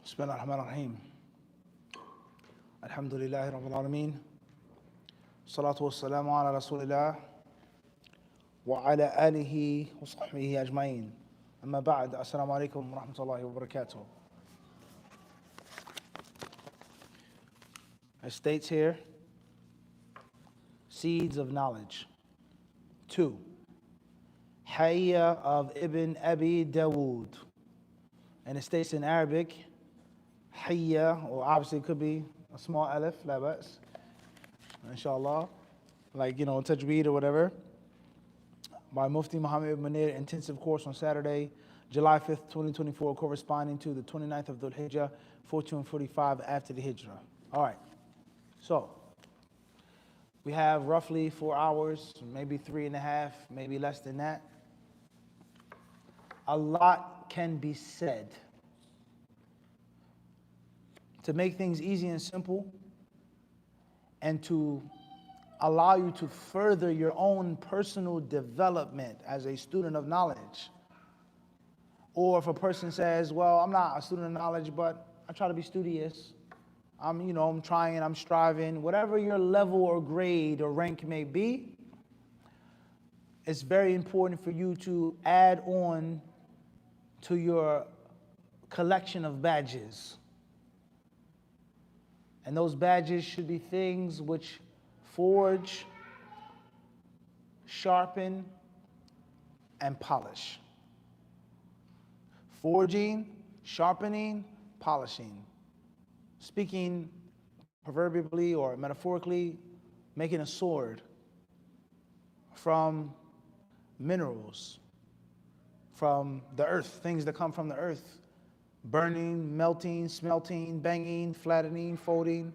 بسم الله الرحمن الرحيم الحمد لله رب العالمين الصلاة والسلام على رسول الله وعلى آله وصحبه أجمعين أما بعد السلام عليكم ورحمة الله وبركاته. It states here, seeds of knowledge. 2. Hayya of Ibn Abi Dawud. And it states in Arabic, Hayya, or obviously it could be a small alif, la ba's, inshallah, like, tajweed or whatever, by Mufti Muhammad ibn Munir, intensive course on Saturday, July 5th, 2024, corresponding to the 29th of Dhul Hijjah, 1445 after the Hijrah. All right, so we have roughly 4 hours, maybe 3.5, maybe less than that. A lot can be said. To make things easy and simple, and to allow you to further your own personal development as a student of knowledge. Or if a person says, well, I'm not a student of knowledge, but I try to be studious. I'm trying, I'm striving. Whatever your level or grade or rank may be, it's very important for you to add on to your collection of badges. And those badges should be things which forge, sharpen, and polish. Forging, sharpening, polishing. Speaking proverbially or metaphorically, making a sword from minerals, from the earth, things that come from the earth. Burning, melting, smelting, banging, flattening, folding,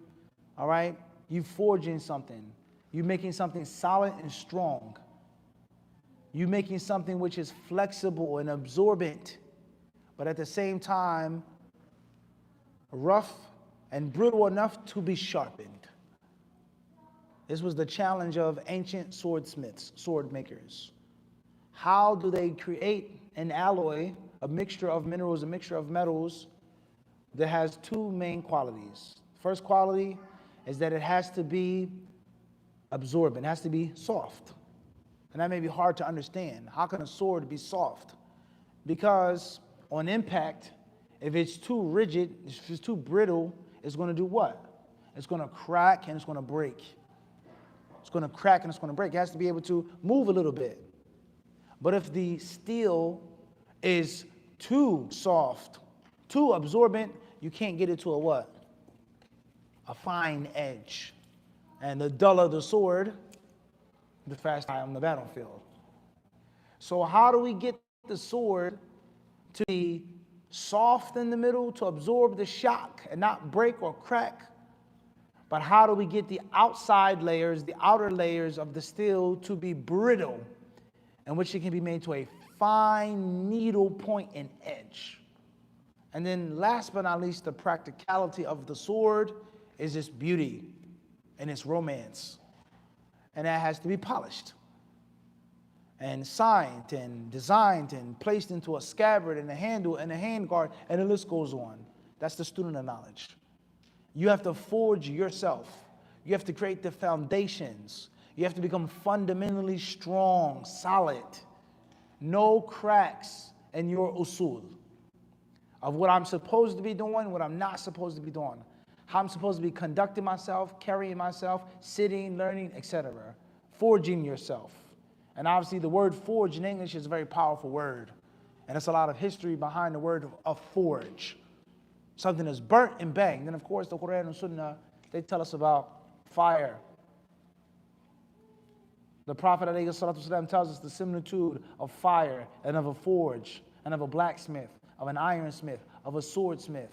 all right? You forging something. You making something solid and strong. You making something which is flexible and absorbent, but at the same time, rough and brittle enough to be sharpened. This was the challenge of ancient swordsmiths, sword makers. How do they create an alloy, a mixture of minerals, a mixture of metals that has 2 main qualities? First quality is that it has to be absorbent, it has to be soft. And that may be hard to understand. How can a sword be soft? Because on impact, if it's too rigid, if it's too brittle, it's going to do what? It's going to crack and it's going to break. It's going to crack and it's going to break. It has to be able to move a little bit. But if the steel is too soft, too absorbent, you can't get it to a what? A fine edge. And the duller the sword, the faster I am on the battlefield. So how do we get the sword to be soft in the middle, to absorb the shock and not break or crack? But how do we get the outside layers, the outer layers of the steel to be brittle, in which it can be made to a fine needle point and edge? And then last but not least, the practicality of the sword is its beauty and its romance. And that has to be polished and signed and designed and placed into a scabbard and a handle and a handguard, and the list goes on. That's the student of knowledge. You have to forge yourself. You have to create the foundations. You have to become fundamentally strong, solid. No cracks in your usul of what I'm supposed to be doing, what I'm not supposed to be doing, how I'm supposed to be conducting myself, carrying myself, sitting, learning, etc. Forging yourself. And obviously the word forge in English is a very powerful word. And there's a lot of history behind the word of forge. Something that's burnt and banged. And of course the Quran and Sunnah, they tell us about fire. The Prophet ﷺ tells us the similitude of fire and of a forge and of a blacksmith, of an ironsmith, of a swordsmith.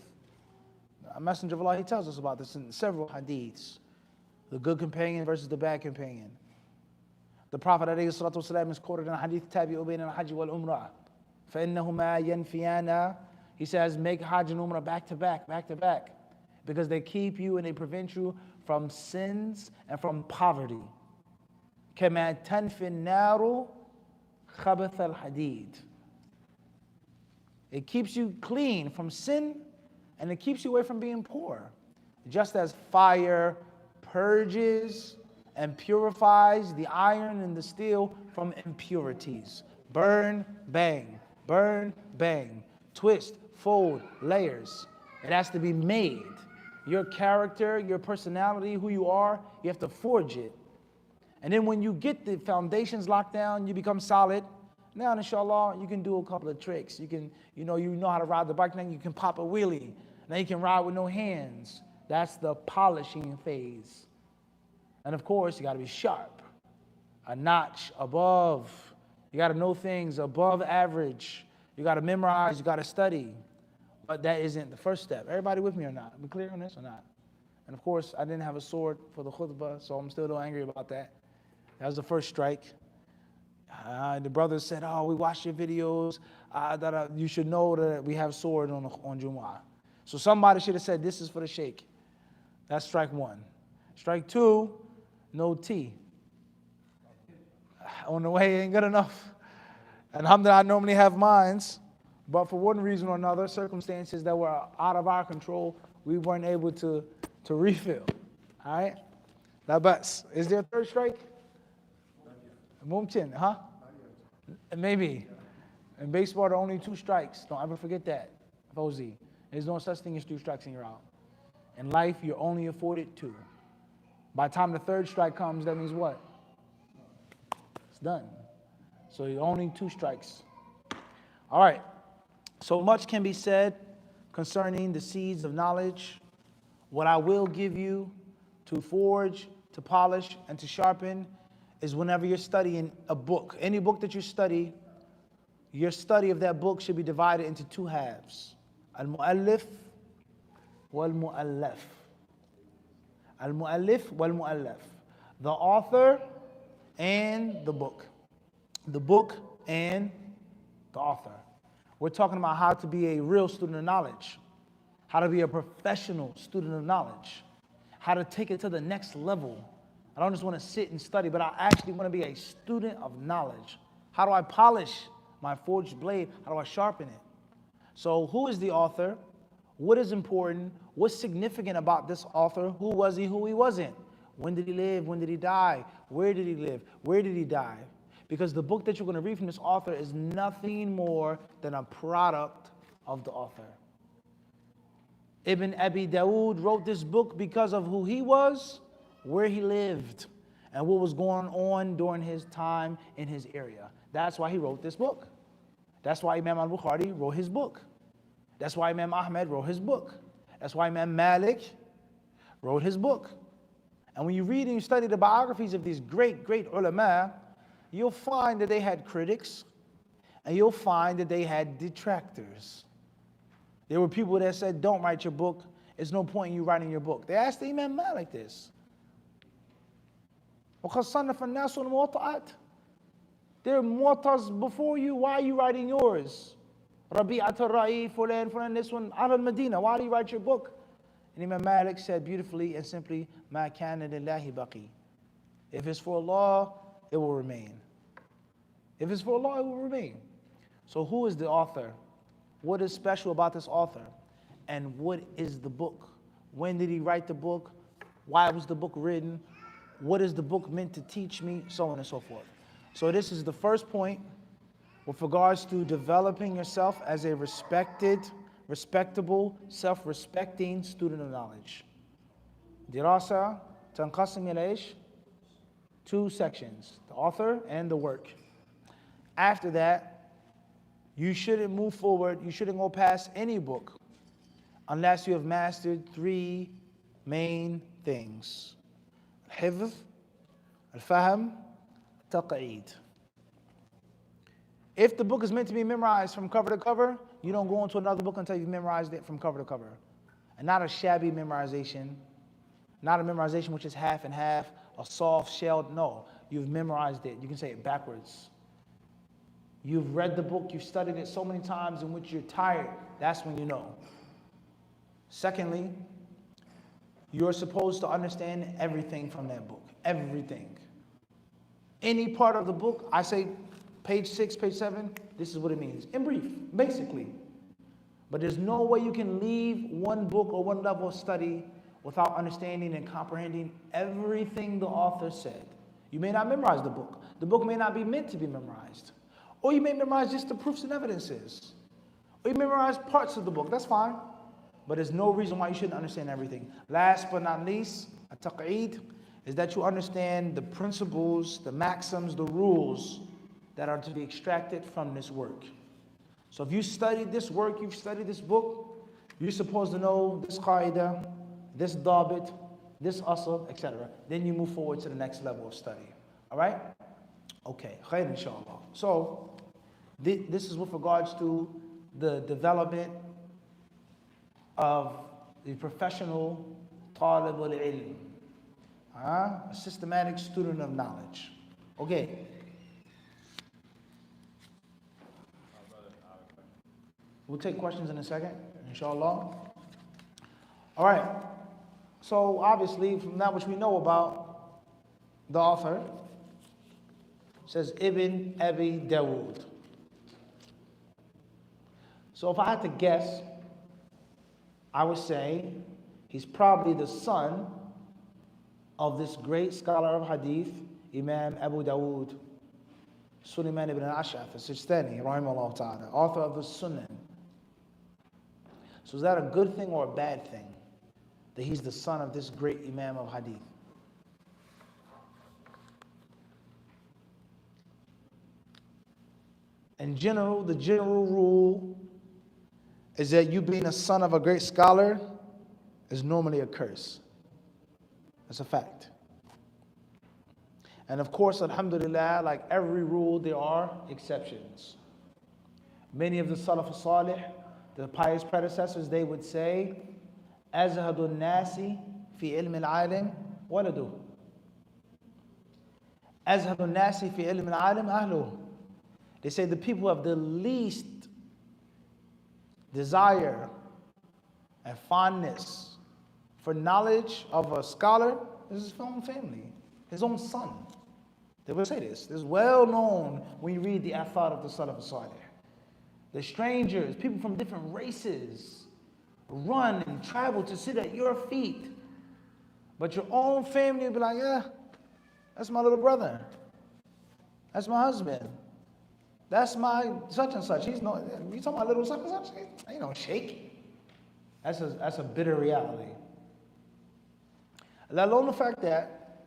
A messenger of Allah, he tells us about this in several hadiths. The good companion versus the bad companion. The Prophet ﷺ is quoted in hadith tabi'u bayn al-hajj wal-umrah. فَإِنَّهُمَا يَنْفِيَانَ. He says, make hajj and umrah back to back, back to back. Because they keep you and they prevent you from sins and from poverty. كَمَا تَنْفِي النَّارُ خَبَثَ الْحَدِيدِ. It keeps you clean from sin and it keeps you away from being poor. Just as fire purges and purifies the iron and the steel from impurities. Burn, bang, twist, fold, layers. It has to be made. Your character, your personality, who you are, you have to forge it. And then when you get the foundations locked down, you become solid. Now, inshallah, you can do a couple of tricks. You know how to ride the bike. Now you can pop a wheelie. Now you can ride with no hands. That's the polishing phase. And of course, you got to be sharp, a notch above. You got to know things above average. You got to memorize. You got to study. But that isn't the first step. Everybody with me or not? Are we clear on this or not? And of course, I didn't have a sword for the khutbah, so I'm still a little angry about that. That was the first strike. The brothers said, "Oh, we watched your videos. You should know that we have sword on Jumu'ah." So somebody should have said, "This is for the sheikh." That's strike one. Strike two, no tea. On the way ain't good enough. And alhamdulillah, I normally have mines, but for one reason or another, circumstances that were out of our control, we weren't able to refill. All right? La bas. Is there a third strike? Mumkin, huh? Maybe. In baseball, there are only 2 strikes. Don't ever forget that, Fauzi. There's no such thing as 2 strikes and you're out. In life, you're only afforded 2. By the time the 3rd strike comes, that means what? It's done. So you're only 2 strikes. All right. So much can be said concerning the seeds of knowledge. What I will give you to forge, to polish, and to sharpen is whenever you're studying a book, any book that you study, your study of that book should be divided into 2 halves. Al-Mu'allif wal-Mu'allaf. Al-Mu'allif wal-Mu'allaf. The author and the book. The book and the author. We're talking about how to be a real student of knowledge, how to be a professional student of knowledge, how to take it to the next level. I don't just want to sit and study, but I actually want to be a student of knowledge. How do I polish my forged blade? How do I sharpen it? So who is the author? What is important? What's significant about this author? Who was he? Who he wasn't? When did he live? When did he die? Where did he live? Where did he die? Because the book that you're going to read from this author is nothing more than a product of the author. Ibn Abi Dawud wrote this book because of who he was, where he lived, and what was going on during his time in his area. That's why he wrote this book. That's why Imam al-Bukhari wrote his book. That's why Imam Ahmed wrote his book. That's why Imam Malik wrote his book. And when you read and you study the biographies of these great, great ulama, you'll find that they had critics, and you'll find that they had detractors. There were people that said, "Don't write your book. There's no point in you writing your book." They asked the Imam Malik this. There are muwatta'as before you. Why are you writing yours? Rabi'at al-Ra'i, fulan, this one, al-Madina. Why do you write your book? And Imam Malik said beautifully and simply, "Ma kana lillahi baqi." If it's for Allah, it will remain. If it's for Allah, it will remain. So who is the author? What is special about this author? And what is the book? When did he write the book? Why was the book written? What is the book meant to teach me? So on and so forth. So this is the first point with regards to developing yourself as a respectable, self-respecting student of knowledge. Dirasa tanqasim ila ish? 2 sections, the author and the work. After that, you shouldn't move forward, you shouldn't go past any book unless you have mastered 3 main things. Al-Hifz, Al-Fahm, Taqeed. If the book is meant to be memorized from cover to cover, you don't go into another book until you've memorized it from cover to cover. And not a shabby memorization, not a memorization which is half and half, a soft shelled, no. You've memorized it. You can say it backwards. You've read the book, you've studied it so many times in which you're tired. That's when you know. Secondly, you're supposed to understand everything from that book. Everything. Any part of the book, I say page 6, page 7, this is what it means. In brief, basically. But there's no way you can leave one book or one level of study without understanding and comprehending everything the author said. You may not memorize the book. The book may not be meant to be memorized. Or you may memorize just the proofs and evidences. Or you memorize parts of the book. That's fine. But there's no reason why you shouldn't understand everything. Last but not least, at-taq'id, is that you understand the principles, the maxims, the rules that are to be extracted from this work. So if you studied this work, you've studied this book, you're supposed to know this qaida, this dabit, this asl, etc. Then you move forward to the next level of study. All right? Okay, khair inshallah. So this is with regards to the development of the professional talib al-ilm, a systematic student of knowledge. Okay. We'll take questions in a second, inshallah. All right. So obviously, from that which we know about the author, says Ibn Abi Dawud. So if I had to guess, I would say he's probably the son of this great scholar of hadith, Imam Abu Dawud, Sulaiman ibn al-Ash'ath al-Sistani, rahimahullah ta'ala, author of the Sunan. So is that a good thing or a bad thing that he's the son of this great Imam of hadith? In general, the general rule is that you being a son of a great scholar is normally a curse. That's a fact. And of course, alhamdulillah, like every rule, there are exceptions. Many of the Salaf al-Salih, the pious predecessors, they would say, Azhadun nasi fi ilm al-alim waladu. Azhadun nasi fi ilm al-alim ahlu. They say the people who have the least desire and fondness for knowledge of a scholar is his own family, his own son. They will say this. This is well known when you read the Athar of the Salaf al-Salih. The strangers, people from different races, run and travel to sit at your feet. But your own family will be like, yeah, that's my little brother. That's my husband. That's my such and such. He's no, you talking about little such and such? Ain't no shake. That's a bitter reality. Let alone the fact that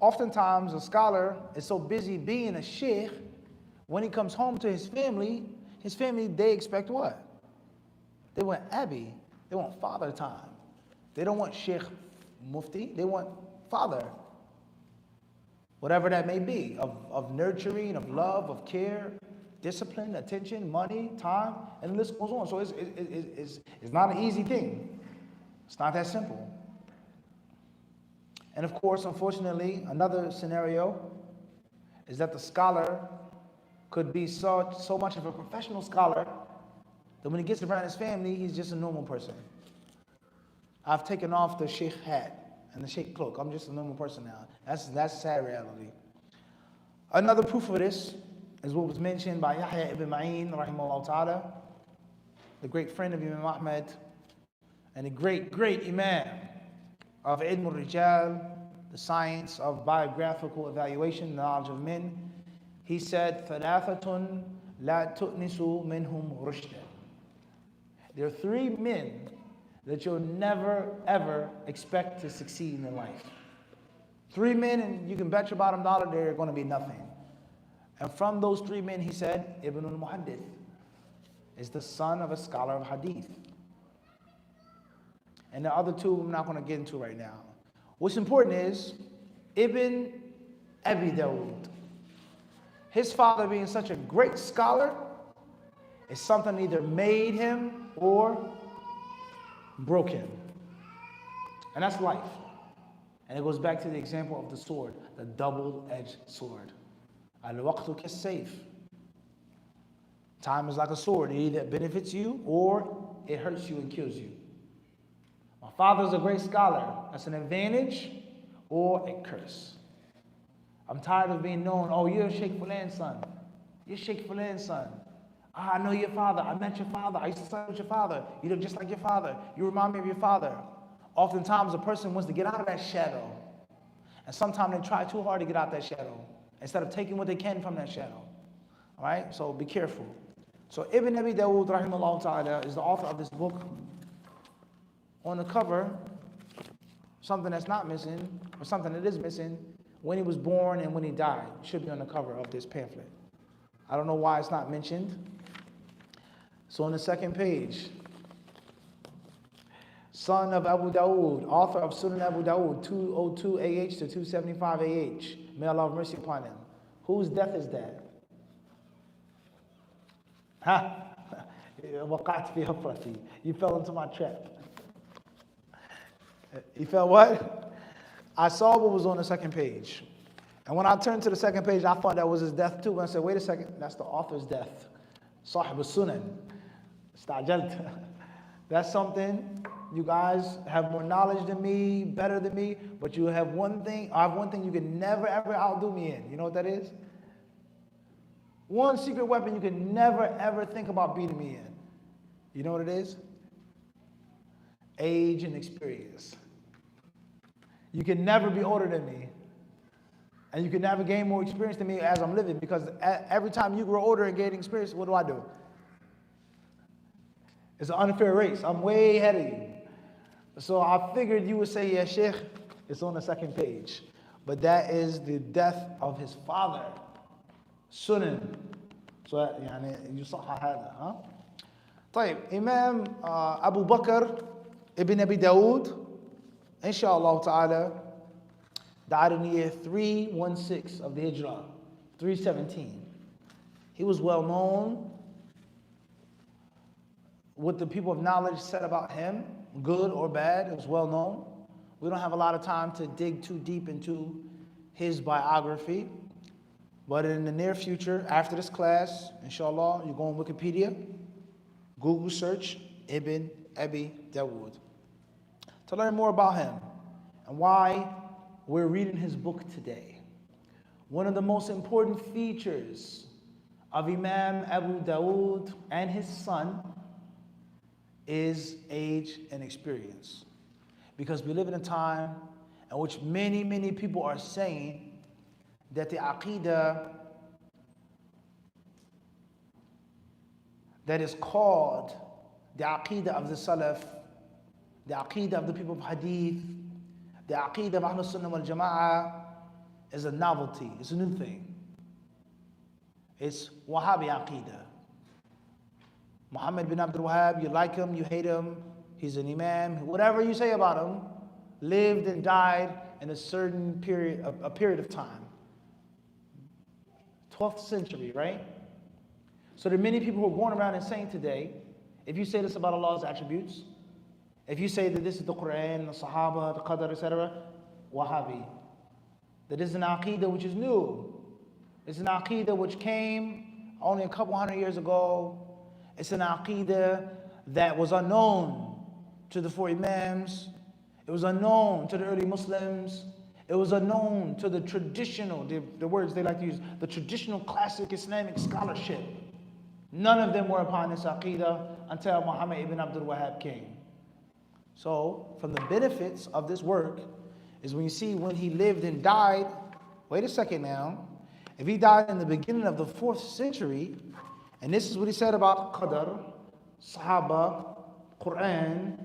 oftentimes a scholar is so busy being a sheikh, when he comes home to his family, they expect what? They want Abi. They want father time. They don't want sheikh mufti. They want father. Whatever that may be, of nurturing, of love, of care, discipline, attention, money, time, and the list goes on. So it's not an easy thing. It's not that simple. And of course, unfortunately, another scenario is that the scholar could be so much of a professional scholar that when he gets around his family, he's just a normal person. I've taken off the sheikh hat and the sheikh cloak. I'm just a normal person now. That's sad reality. Another proof of this is what was mentioned by Yahya ibn Ma'in, rahimahullah ta'ala, the great friend of Imam Ahmad, and a great imam of Ilm al-Rijal, the science of biographical evaluation, knowledge of men. He said, ثَلَاثَةٌ لَا تُؤْنِسُ مِنْهُمْ رُشْدًا. There are three men that you'll never, ever expect to succeed in life. Three men, and you can bet your bottom dollar they're going to be nothing. And from those three men, he said, Ibn al-Muhaddith is the son of a scholar of hadith. And the other two I'm not going to get into right now. What's important is Ibn Abi Dawud. His father being such a great scholar is something that either made him or broke him. And that's life. And it goes back to the example of the sword, the double-edged sword. Al-waqtu kas-sayf. Time is like a sword. It either benefits you or it hurts you and kills you. My father's a great scholar. That's an advantage or a curse. I'm tired of being known, oh, you're Sheikh Fulan's son. You're Sheikh Fulan's son. I know your father. I met your father. I used to study with your father. You look just like your father. You remind me of your father. Oftentimes, a person wants to get out of that shadow. And sometimes they try too hard to get out that shadow instead of taking what they can from that shadow. All right? So be careful. So Ibn Abi Dawud, rahimahullah ta'ala, is the author of this book. On the cover, something that's not missing, or something that is missing, when he was born and when he died, should be on the cover of this pamphlet. I don't know why it's not mentioned. So on the second page, son of Abu Dawud, author of Sunan Abu Dawud, 202 AH to 275 AH. May Allah have mercy upon him. Whose death is that? You fell into my trap. You felt what? I saw what was on the second page. And when I turned to the second page, I thought that was his death too. And I said, wait a second, that's the author's death. Sahib al-Sunan. Istajalt. That's something. You guys have more knowledge than me, better than me, but you have one thing. I have one thing you can never ever outdo me in. You know what that is? One secret weapon you can never ever think about beating me in. You know what it is? Age and experience. You can never be older than me. And you can never gain more experience than me as I'm living, because every time you grow older and gain experience, what do? It's an unfair race. I'm way ahead of you. So I figured you would say, yeah, Sheikh, it's on the second page. But that is the death of his father, Sunan. So, you saw هذا, huh? طيب, Imam Abu Bakr ibn Abi Dawud, inshallah ta'ala, died in the year 316 of the Hijrah, 317. He was well known. What the people of knowledge said about him, good or bad, it was well known. We don't have a lot of time to dig too deep into his biography. But in the near future, after this class, inshallah, you go on Wikipedia, Google search Ibn Abi Dawud to learn more about him and why we're reading his book today. One of the most important features of Imam Abu Dawud and his son is age and experience. Because we live in a time in which many, many people are saying that the aqidah that is called the aqidah of the Salaf, the aqidah of the people of Hadith, the aqidah of Ahlul Sunnah wal Jama'ah is a novelty, it's a new thing. It's Wahhabi aqidah. Muhammad bin Abdul Wahhab, you like him, you hate him, he's an imam, whatever you say about him, lived and died in a certain period, a period of time. 12th century, right? So there are many people who are going around and saying today, if you say this about Allah's attributes, if you say that this is the Quran, the Sahaba, the Qadr, etc., Wahhabi. That is an aqidah which is new. It's an aqidah which came only a couple hundred years ago. It's an aqidah that was unknown to the four imams. It was unknown to the early Muslims. It was unknown to the traditional, the words they like to use, the traditional classic Islamic scholarship. None of them were upon this aqidah until Muhammad ibn Abdul Wahhab came. So, from the benefits of this work is when you see when he lived and died, wait a second now, if he died in the beginning of the 4th century, and this is what he said about Qadr, Sahaba, Quran,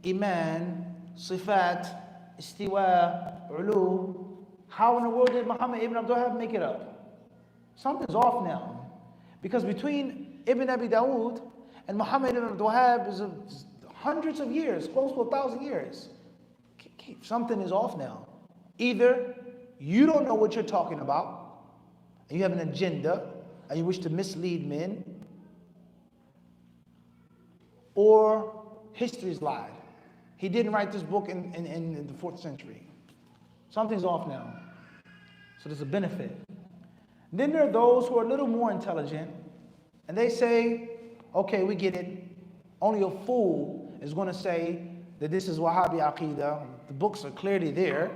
Iman, Sifat, Istiwa, Ulu, how in the world did Muhammad ibn Abdul Wahhab make it up? Something's off now. Because between Ibn Abi Dawud and Muhammad ibn Abdul Wahhab is hundreds of years, close to 1,000 years. Something is off now. Either you don't know what you're talking about, and you have an agenda, and you wish to mislead men, or history's lied. He didn't write this book in the 4th century. Something's off now. So there's a benefit. Then there are those who are a little more intelligent, and they say, okay, we get it. Only a fool is going to say that this is Wahhabi aqidah. The books are clearly there.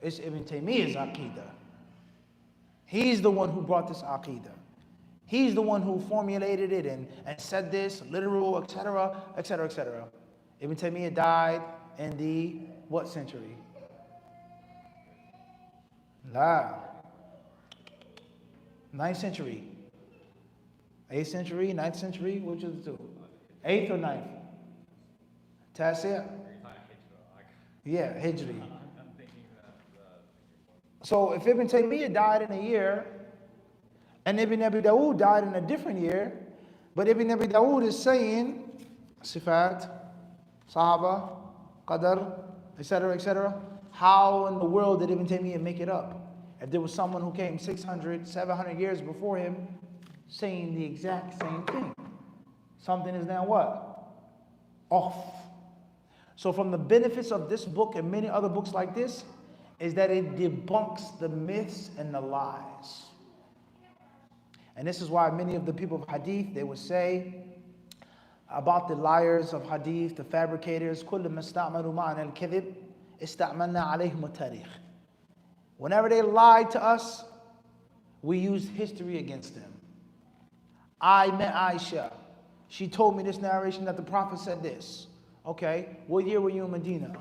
It's Ibn Taymiyyah's aqidah. He's the one who brought this aqidah. He's the one who formulated it and said this, literal, etc., etc., etc. Ibn Taymiyyah died in the what century? La. 9th century. 8th century, 9th century, which is the two? 8th or 9th? Tasir? Yeah, Hijri. So if Ibn Taymiyyah died in a year, and Ibn Abi Dawud died in a different year, but Ibn Abi Dawud is saying, Sifat, Sahaba, Qadar, etc., etc., how in the world did Ibn Taymiyyah make it up? If there was someone who came 600, 700 years before him saying the exact same thing. Something is now what? Off. So from the benefits of this book and many other books like this is that it debunks the myths and the lies. And this is why many of the people of hadith, they would say about the liars of hadith, the fabricators, كل ما استعملوا معنا الكذب استعملنا عليهم التاريخ. Whenever they lied to us, we used history against them. I met Aisha. She told me this narration that the Prophet said this. Okay, what year were you in Medina?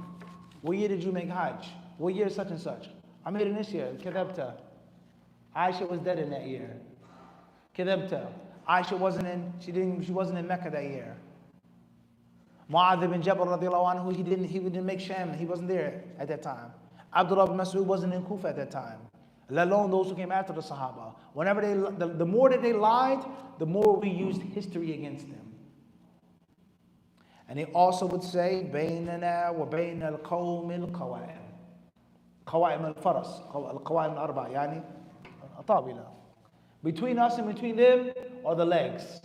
What year did you make Hajj? What year such and such? I made it this year. Kadhabta. Aisha was dead in that year. Kadhabta. Aisha wasn't in Mecca that year. Mu'adh ibn Jabal radiallahu anhu, he didn't make Sham. He wasn't there at that time. Abdullah ibn Mas'ud wasn't in Kufa at that time. Let alone those who came after the Sahaba. Whenever the more that they lied, the more we used history against them. And he also would say, بيننا وبين القوم القوائم. قوائم الفرس, القوائم الأربع, يعني طابلة. Between us and between them are the legs.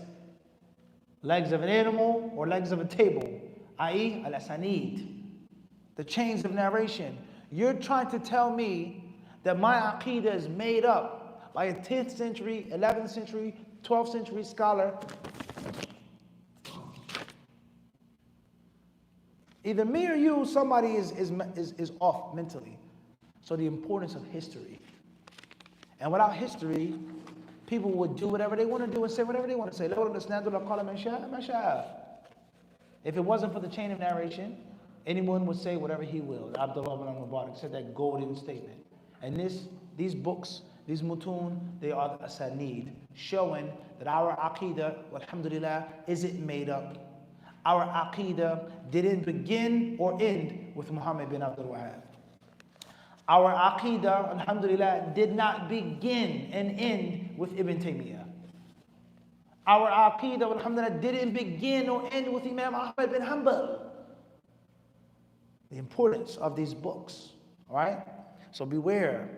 Legs of an animal or legs of a table, i.e. al-asanid, the chains of narration. You're trying to tell me that my aqidah is made up by a 10th century, 11th century, 12th century scholar. Either me or you, somebody is off mentally. So the importance of history. And without history, people would do whatever they want to do and say whatever they want to say. If it wasn't for the chain of narration, anyone would say whatever he will. Abdullah ibn Mubarak said that golden statement. And these books, these mutun, they are the asanid, showing that our aqidah, alhamdulillah, isn't made up. Our aqidah didn't begin or end with Muhammad bin Abdul Wahhab. Our aqidah, alhamdulillah, did not begin and end with Ibn Taymiyyah. Our aqidah, alhamdulillah, didn't begin or end with Imam Ahmad bin Hanbal. The importance of these books, all right? So beware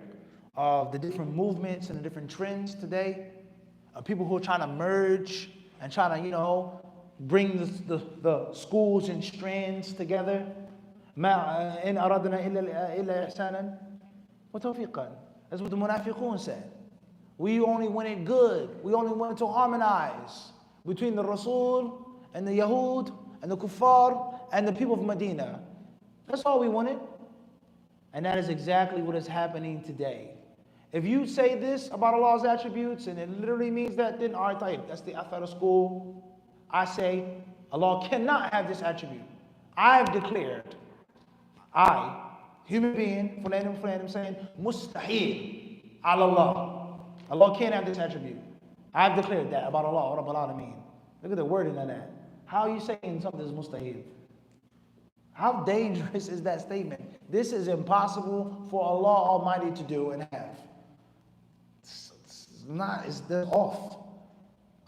of the different movements and the different trends today, of people who are trying to merge and trying to, bring the schools and strands together. ما إن أردنا إلا إحسانا وتوفيقا. That's what the munafiqun said. We only wanted good. We only wanted to harmonize between the Rasul and the Yahud and the Kuffar and the people of Medina. That's all we wanted. And that is exactly what is happening today. If you say this about Allah's attributes and it literally means that, then all right, that's the Athara school. I say Allah cannot have this attribute. I've declared, human being, fulan, saying, mustahil ala Allah. Allah can't have this attribute. I've declared that about Allah, Rabbul Alameen. Look at the wording of that. How are you saying something is mustahil? How dangerous is that statement? This is impossible for Allah Almighty to do and have. It's off.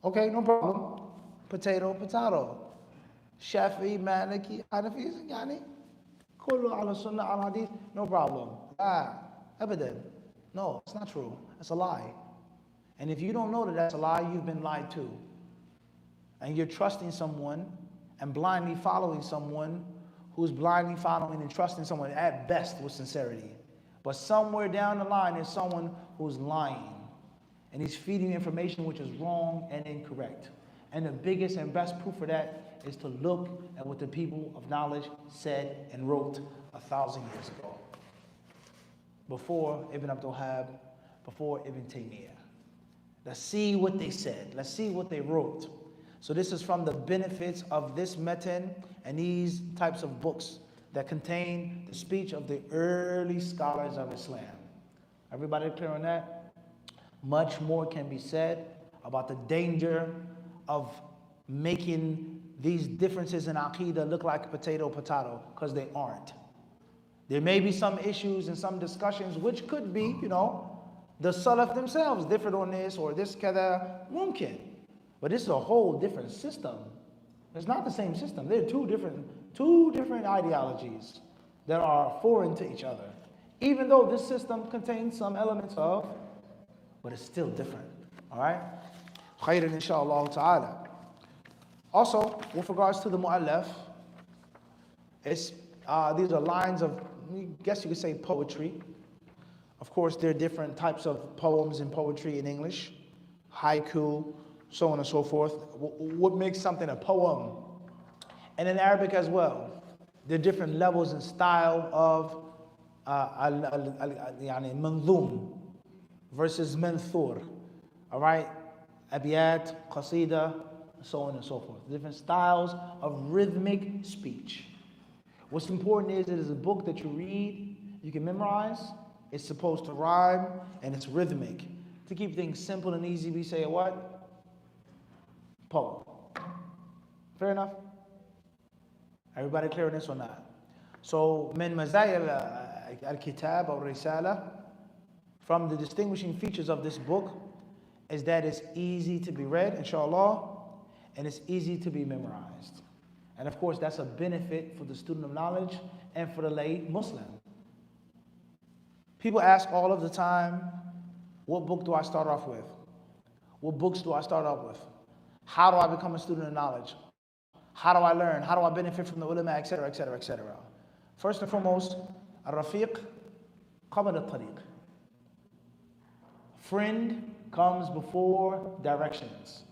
Okay, no problem. Potato. Shafi'i, Maliki, Hanafi, yani. Kullu ala sunnah al hadith, no problem. Abadan. No, it's not true. It's a lie. And if you don't know that that's a lie, you've been lied to. And you're trusting someone and blindly following someone who's blindly following and trusting someone at best with sincerity. But somewhere down the line is someone who's lying. And he's feeding information which is wrong and incorrect. And the biggest and best proof for that is to look at what the people of knowledge said and wrote 1,000 years ago. Before Ibn Abdul Wahhab, before Ibn Taymiyyah. Let's see what they said. Let's see what they wrote. So this is from the benefits of this matan and these types of books that contain the speech of the early scholars of Islam. Everybody clear on that? Much more can be said about the danger of making these differences in Aqidah look like potato, because they aren't. There may be some issues and some discussions which could be, the Salaf themselves differed on this or this kada, mumkin. But this is a whole different system. It's not the same system. They're two different ideologies that are foreign to each other. Even though this system contains some elements of, but it's still different. All right? Khairan inshaAllah ta'ala. Also, with regards to the mu'allaf, these are lines of, I guess you could say, poetry. Of course, there are different types of poems and poetry in English, haiku, so on and so forth. What makes something a poem? And in Arabic as well, there are different levels and style of manzoom versus manthur. All right, abiyat, qasida, so on and so forth. Different styles of rhythmic speech. What's important is it is a book that you read, you can memorize. It's supposed to rhyme and it's rhythmic. To keep things simple and easy, we say a what? Poem. Fair enough? Everybody clear on this or not? So, min mazaya al-kitab or risala, from the distinguishing features of this book is that it's easy to be read, inshallah, and it's easy to be memorized. And of course, that's a benefit for the student of knowledge and for the lay Muslim. People ask all of the time, what book do I start off with? What books do I start off with? How do I become a student of knowledge? How do I learn? How do I benefit from the ulama, etc., etc., etc.? First and foremost, al-rafiq qabla al-tariq. Friend comes before directions.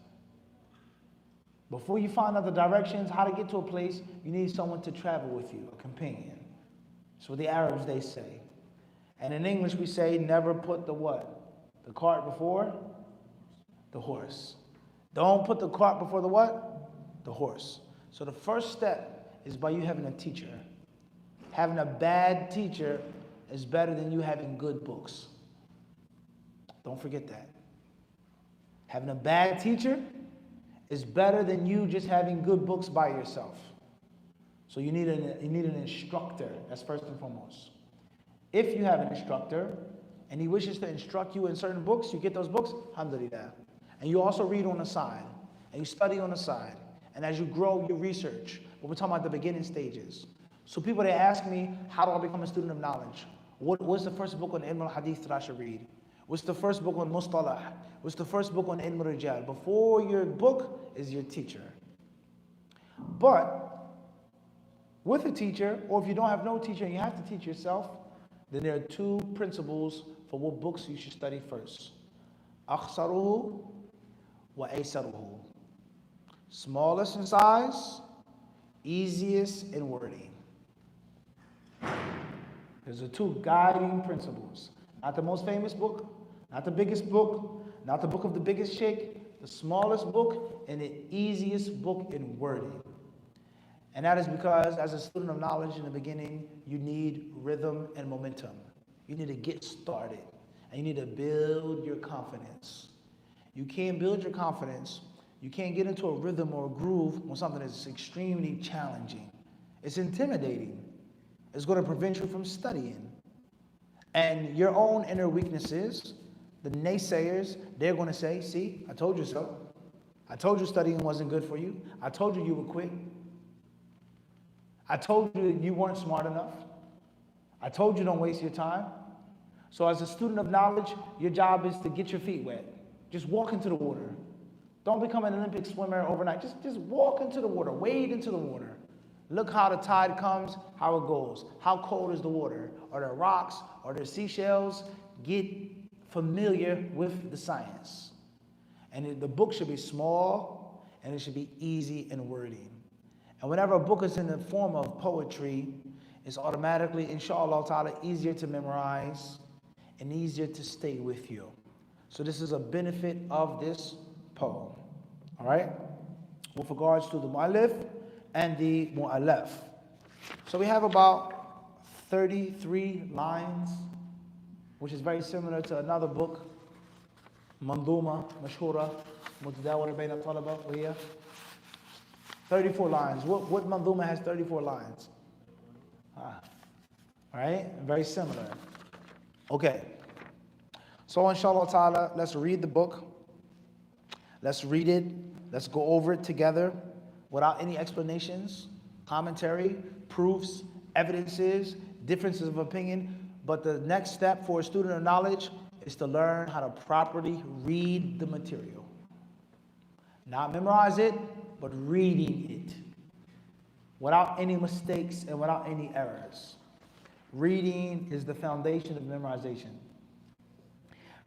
Before you find out the directions, how to get to a place, you need someone to travel with you, a companion. That's what the Arabs, they say. And in English, we say, never put the what? The cart before the horse. Don't put the cart before the what? The horse. So the first step is by you having a teacher. Having a bad teacher is better than you having good books. Don't forget that. Having a bad teacher is better than you just having good books by yourself. So you need an instructor. That's first and foremost. If you have an instructor and he wishes to instruct you in certain books, you get those books, alhamdulillah. And you also read on the side, and you study on the side. And as you grow, you research. But we're talking about the beginning stages. So people, they ask me, how do I become a student of knowledge? What's the first book on ilm al-hadith that I should read? What's the first book on mustalah? What's the first book on ilm al-rijal? Before your book is your teacher. But with a teacher, or if you don't have no teacher and you have to teach yourself, then there are two principles for what books you should study first. أخسره وأيسره. Smallest in size, easiest in wording. There's the two guiding principles. Not the most famous book, not the biggest book, not the book of the biggest sheikh, the smallest book and the easiest book in wording. And that is because as a student of knowledge in the beginning, you need rhythm and momentum. You need to get started and you need to build your confidence. You can't build your confidence, you can't get into a rhythm or a groove when something is extremely challenging. It's intimidating. It's going to prevent you from studying. And your own inner weaknesses, the naysayers, they're going to say, see, I told you so. I told you studying wasn't good for you. I told you you would quit. I told you you weren't smart enough. I told you don't waste your time. So as a student of knowledge, your job is to get your feet wet. Just walk into the water. Don't become an Olympic swimmer overnight. Just walk into the water, wade into the water. Look how the tide comes, how it goes. How cold is the water? Are there rocks? Are there seashells? Get familiar with the science. And the book should be small and it should be easy in wording. And whenever a book is in the form of poetry, it's automatically, inshallah ta'ala, easier to memorize and easier to stay with you. So this is a benefit of this poem. All right? With regards to the mu'allif and the mu'allaf. So we have about 33 lines, which is very similar to another book, Manduma, Mashhura, Mutadawala Bayna Talaba, وهي 34 lines. What Manduma has 34 lines? All right? Very similar. Okay. So inshallah ta'ala, let's read the book. Let's read it. Let's go over it together without any explanations, commentary, proofs, evidences, differences of opinion. But the next step for a student of knowledge is to learn how to properly read the material. Not memorize it, but reading it without any mistakes and without any errors. Reading is the foundation of memorization.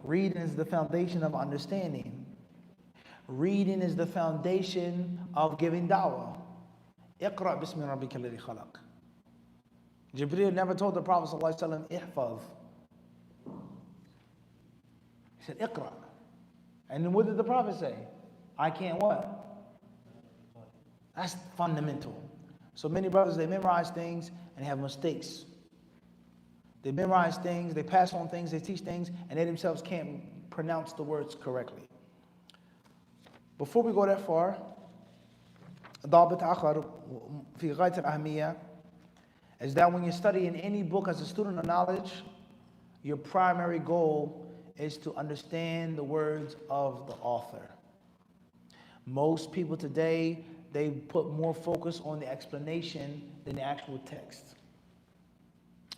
Reading is the foundation of understanding. Reading is the foundation of giving da'wah. Iqra' bismi rabbika alladhi khalaq. Jibreel never told the Prophet ﷺ, ihfaz. He said, Iqra'. And then what did the Prophet say? I can't what? That's fundamental. So many brothers, they memorize things and have mistakes. They memorize things, they pass on things, they teach things, and they themselves can't pronounce the words correctly. Before we go that far, ضابط آخر في غاية الأهمية is that when you're studying any book as a student of knowledge, your primary goal is to understand the words of the author. Most people today, they put more focus on the explanation than the actual text.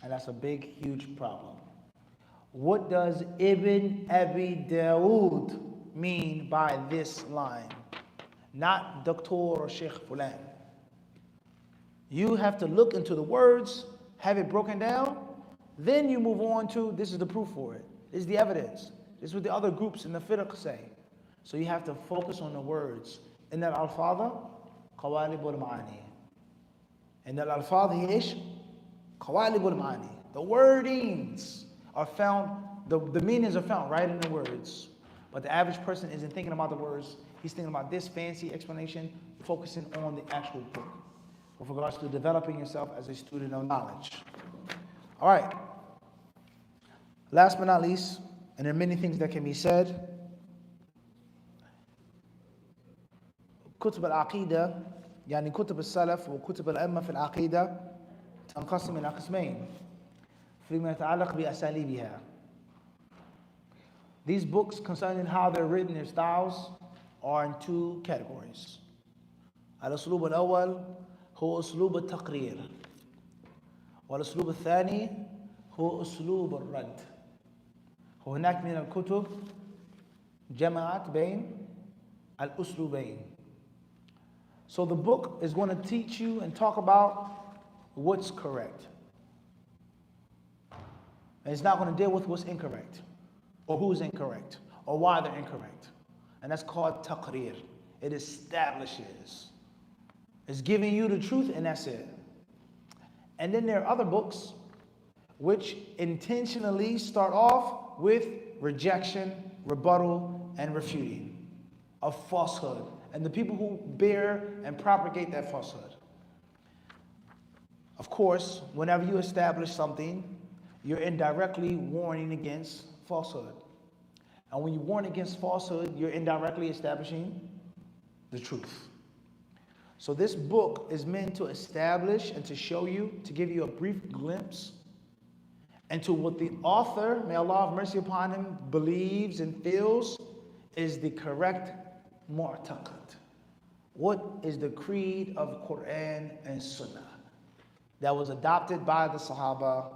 And that's a big, huge problem. What does Ibn Abi Dawud mean by this line? Not Dr. or Sheikh Fulan. You have to look into the words, have it broken down, then you move on to, this is the proof for it. This is the evidence. This is what the other groups in the fiqh say. So you have to focus on the words. In al-alfadha, qawalibul ma'ani. In al-alfadhi ish, qawalibul ma'ani. The wordings are found, the meanings are found right in the words. But the average person isn't thinking about the words. He's thinking about this fancy explanation, focusing on the actual book with regards to developing yourself as a student of knowledge. All right. Last but not least, and there are many things that can be said, كتب العقيدة يعني كتب السلف وكتب الأئمة في العقيدة تنقسم إلى قسمين فيما يتعلق بأساليبها. These books concerning how they're written, their styles, are in two categories. الأسلوب الأول هو أسلوب التقرير والأسلوب الثاني هو أسلوب الرد. وهناك من الكتب جمعت بين الأسلوبين. So the book is going to teach you and talk about what's correct. And it's not going to deal with what's incorrect, or who's incorrect, or why they're incorrect. And that's called taqrir. It establishes. It's giving you the truth, and that's it. And then there are other books which intentionally start off with rejection, rebuttal, and refuting of falsehood, and the people who bear and propagate that falsehood. Of course, whenever you establish something, you're indirectly warning against falsehood. And when you warn against falsehood, you're indirectly establishing the truth. So this book is meant to establish and to show you, to give you a brief glimpse into what the author, may Allah have mercy upon him, believes and feels is the correct mu'taqad. What is the creed of Quran and Sunnah that was adopted by the Sahaba,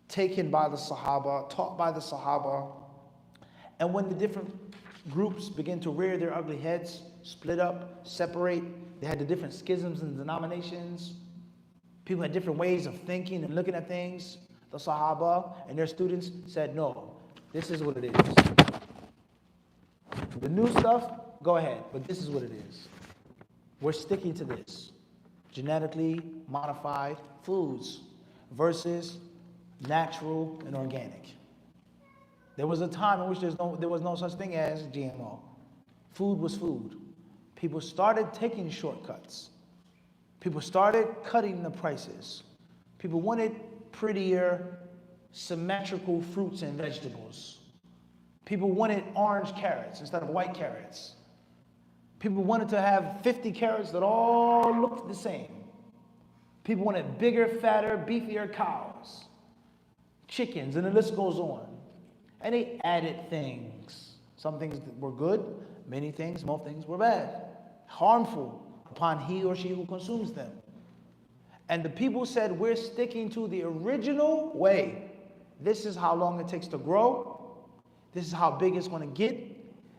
taken by the Sahaba, taught by the Sahaba. And when the different groups begin to rear their ugly heads, split up, separate, they had the different schisms and denominations. People had different ways of thinking and looking at things. The Sahaba and their students said, no, this is what it is. The new stuff, go ahead, but this is what it is. We're sticking to this. Genetically modified foods versus natural and organic. There was a time in which there was no such thing as GMO. Food was food. People started taking shortcuts. People started cutting the prices. People wanted prettier, symmetrical fruits and vegetables. People wanted orange carrots instead of white carrots. People wanted to have 50 carrots that all looked the same. People wanted bigger, fatter, beefier cows, chickens, and the list goes on. And they added things. Some things were good, many things, most things were bad, harmful upon he or she who consumes them. And the people said, we're sticking to the original way. This is how long it takes to grow. This is how big it's going to get.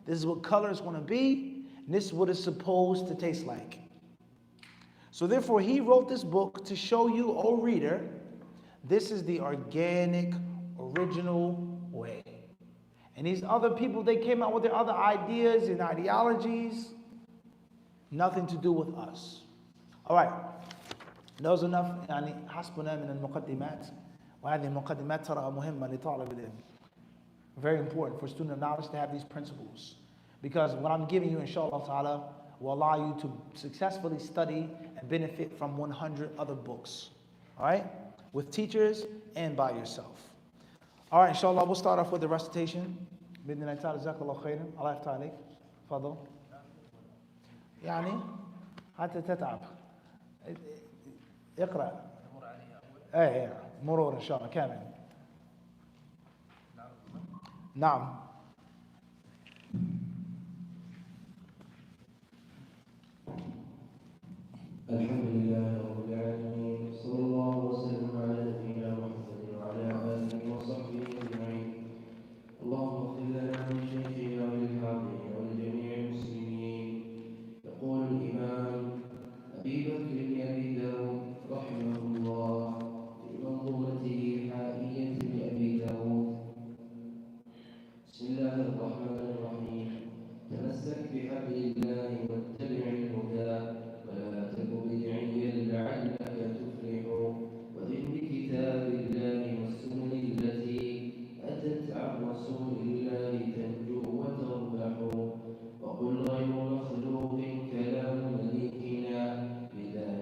This is what color it's going to be. And this is what it's supposed to taste like. So therefore, he wrote this book to show you, O reader, this is the organic, original way. And these other people, they came out with their other ideas and ideologies. Nothing to do with us. All right. That was enough. يعني حسبنا من المقدمات وهذه المقدمات ترى مهمة لطالب العلم. Very important for a student of knowledge to have these principles. Because what I'm giving you, inshallah ta'ala, will allow you to successfully study and benefit from 100 other books. All right? With teachers and by yourself. All right, inshallah, we'll start off with the recitation. بإذن الله تعالى جزاك الله خيرا. الله يفتح عليك. تفضل. يعني حتى تتعب. اقرأ. ايه مرور ان شاء الله كامل. نعم. الحمد لله رب العالمين صلى الله وسلم على نبينا محمد وعلى آله وصحبه أجمعين. اللهم اغفر لنا ولشيخنا وللحاضرين ولجميع المسلمين. يقول الإمام أبي بكر بن أبي داود رحمه الله في منظومته الحائية لأبي داود: بسم الله الرحمن الرحيم. تمسك بحبل الله واتبع الهدى ولا تك بدعيا لعلك تفلح، وذن بكتاب الله والسنن التي أتت عن رسول الله تنجو وتربح، وقل غير مخلوق كلام مليكنا بذاك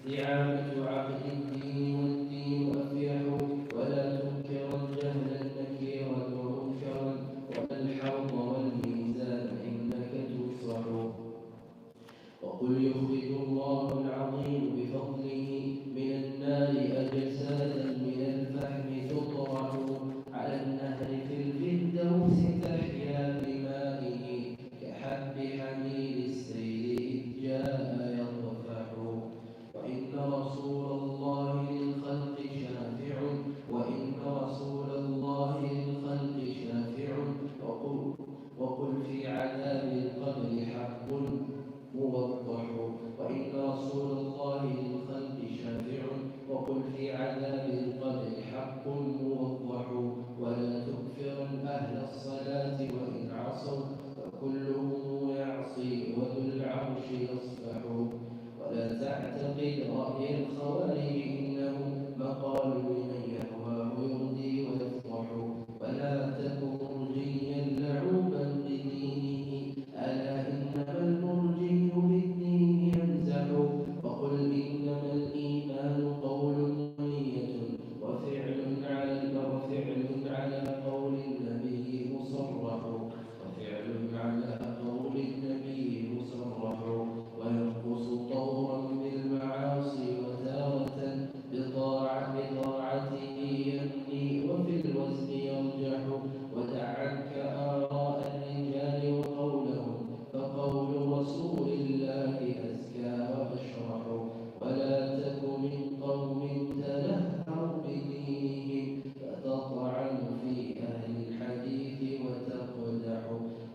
زعامة عقد الدين والدين أفيح ولا تنكر الجهل النكيرا ومنكرا ولا الحوض والميزان إنك تفصح وقل يخرج الله العظيم بفضله من النار أجسادا من الفحم تطرح على النهر في الفردوس تحيا بمائه كحب حميل السيل إذ جاء يطفح وإن رسول الله للخلق شافع وإن رسول الله للخلق شافع وقل في عذاب القبر حق موضح وإن رسول الله للخلق شافع وقل في عذاب القبر حق موضح ولا تكفرن أهل الصلاة وإن عصوا فكلهم يعصي وذو العرش يصفح ولا تعتقد رأي الخوارج إنه مقال لمن يهواه يرضي ويفضح ولا تكن مرجيا لعوبا بدينه ألا إنما المرجي بالدين يمزح وقل إنما الإيمان قول ونية وفعل على قول النبي مصرح وينقص طورا بالمعاصي وتارة بطاعته يمني وفي الوزن يرجح ودع عنك آراء الرجال وقولهم فقول رسول الله أزكى وأشرح ولا تك من قوم تنهوا بدينهم فتطعن في أهل الحديث وتقدح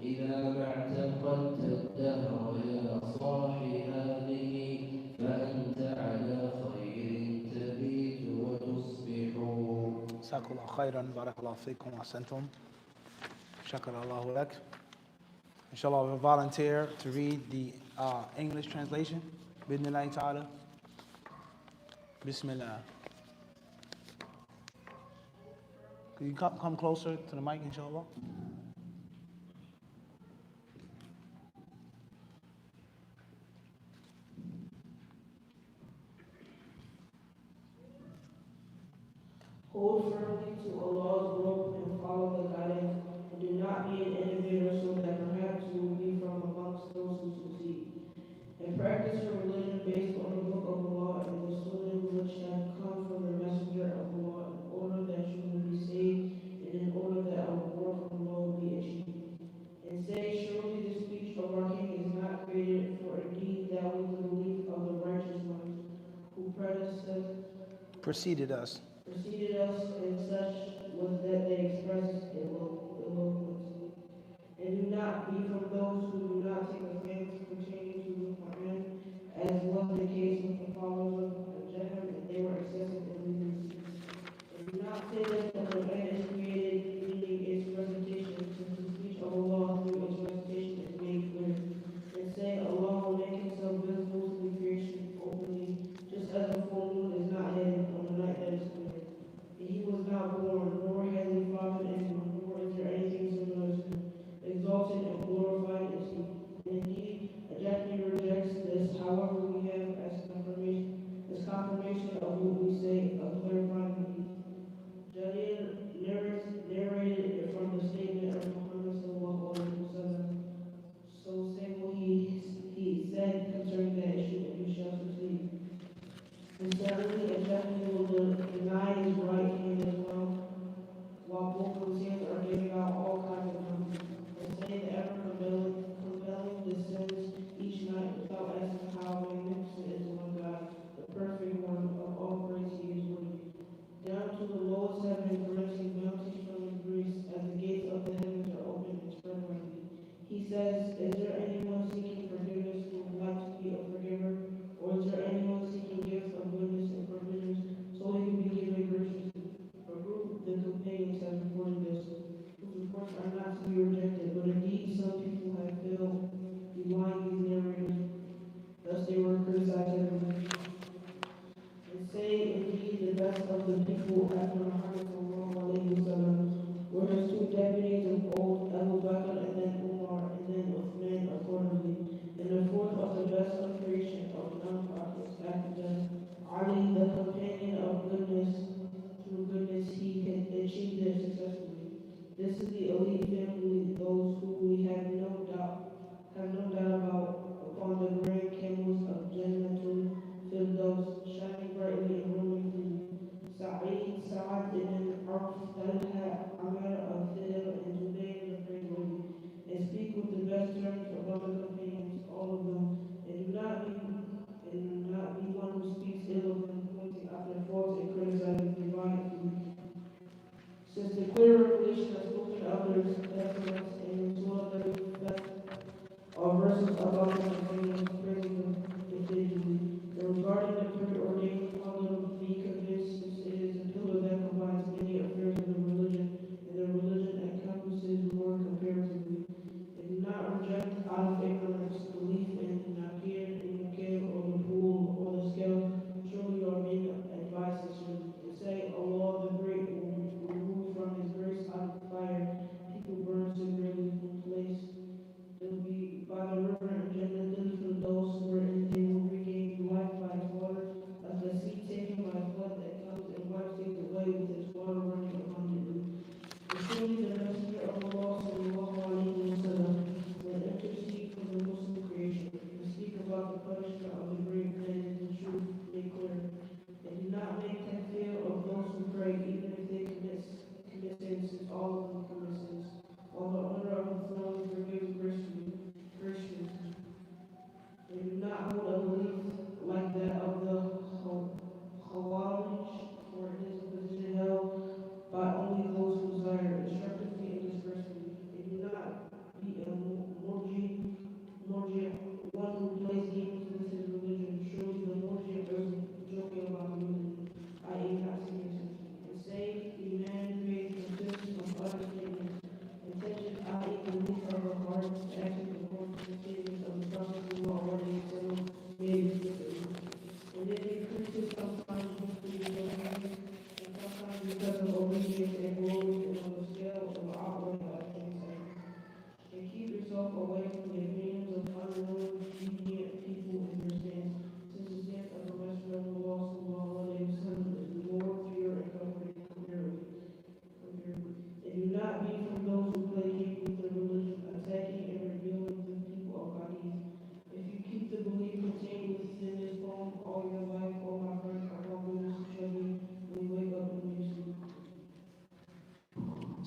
إذا ما اعتقدت الدهر يا صاح هذه فأنت على خير تبيت وتصبح. جزاك الله خيرا بارك الله فيكم وأحسنتم شكر الله لك. Inshallah, we'll volunteer to read the English translation. Bidnillahi ta'ala. Bismillah. Can you come closer to the mic, inshallah? Hold firmly to Allah's rope and follow the guidance, and do not be an innovator so that perhaps you will be from amongst those who succeed. And practice your religion based on the book of Allah and the sunnah which have come from the messenger of Allah in order that you will be saved and in order that a reward from Allah will be achieved. And say, surely the speech of our king is not created, for indeed that was the belief of the righteous ones who preceded us. And such was that they expressed eloquence. And do not be from those who do not take offense pertaining to the Quran, as was the case with the followers of Jahan, and they were excessive in leniency. And do not say that the Quran is created, meaning its recitation, since the speech of Allah through its recitation is made clear. And say, Allah will make himself visible to the creation openly, just as the full moon is not hidden on the night that is clear. He was not born, nor has he fathered anyone, nor is there anything similar to him. Exalted and glorified is he. Indeed, a Japanese rejects this, however, we have as confirmation of what we say, of clarifying the Jarir narrated from the statement of Muhammad sallallahu alaihi wasallam. So say what he said concerning that issue, and you shall succeed. And certainly a Japanese will deny his right hand as well, while both of his hands are giving out all kinds of numbers. And say the ever compelling descends each night without asking how magnificent is the one God, the perfect one of all praise he is worthy. Down to the lowest heaven granting bounties from his grace, as the gates of the heavens are open and spread widely. He says, is there anyone seeking forgiveness who would like to be a forgiver? Or is there anyone seeking gifts of goodness and provisions so he can be given graciously? For who the companions have reported this, whose reports are not to be rejected, but indeed some people have failed belying these narrators, thus they were criticized everywhere. And say, indeed, the best of the people after Muhammad sallallahu alaihi wasallam were his two deputies of old, Abu Bakr and then Umar, and then Uthman accordingly. And the fourth of the best of creation of non-prophets after them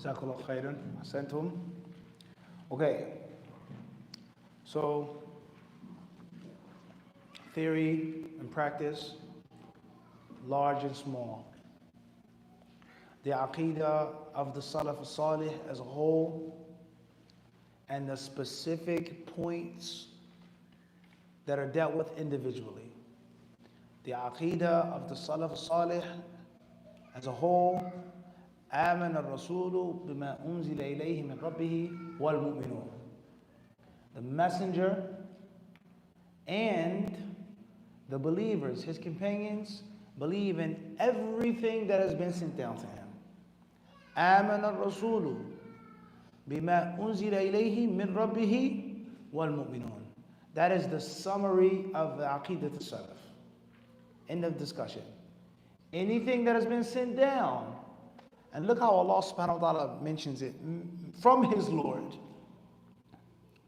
Jazakallah khairan. Ahsantum. Okay, so theory and practice, large and small. The aqidah of the Salaf al-Salih as a whole, and the specific points that are dealt with individually. The aqidah of the Salaf al-Salih as a whole, آمن الرسول بما أنزل إليه من ربه والمؤمنون. The messenger and the believers, his companions, believe in everything that has been sent down to him. آمن الرسول بما أنزل إليه من ربه والمؤمنون. That is the summary of the Aqidah al-Salaf. End of discussion. Anything that has been sent down, and look how Allah subhanahu wa ta'ala mentions it, from his Lord.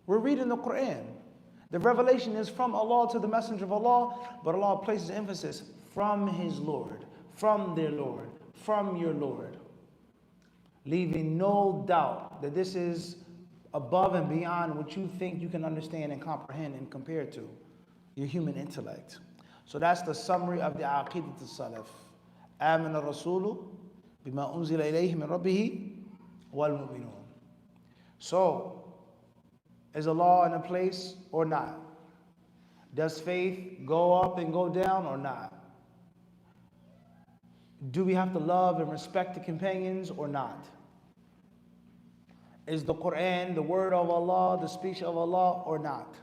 We're reading the Quran. The revelation is from Allah to the Messenger of Allah, but Allah places emphasis from his Lord, from their Lord, from your Lord, leaving no doubt that this is above and beyond what you think you can understand and comprehend and compare to your human intellect. So that's the summary of the Aqidah al-Salaf. آمن الرسول بما أنزل إليه من ربه والمؤمنون. So, is Allah in a place or not? Does faith go up and go down or not? Do we have to love and respect the companions or not? Is the Quran the word of Allah, the speech of Allah or not?